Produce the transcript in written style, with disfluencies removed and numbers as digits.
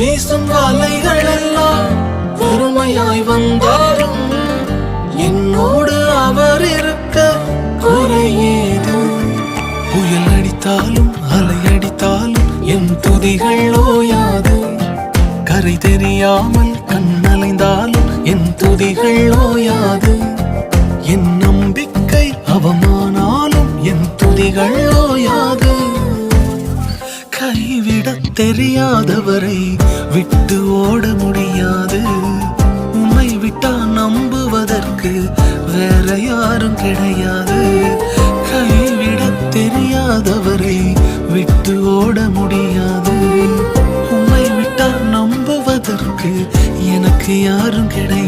வீசும் வாலைகள் எல்லாம் பொறுமையாய் வந்தாலும் என்னோடு அவர் இருக்க குறையேது. புயல் அடித்தாலும் அலை அடித்தாலும் என் துதிகள் ஓயாது. கரை தெரியாமல் கண்ணலைந்தாலும் என் துதிகள் ஓயாது. என் நம்பிக்கை அவமானாலும் என் துதிகள் ஓயாது. கைவிடத் தெரியாதவரை விட்டு ஓட முடியாது. உம்மை விட்டா நம்புவதற்கு வேற யாரும் கிடையாது. கைவிடத் தெரியாதவரை விட்டு ஓட முடியாது. உம்மை விட்டா நம்புவதற்கு எனக்கு யாரும் கிடையாது.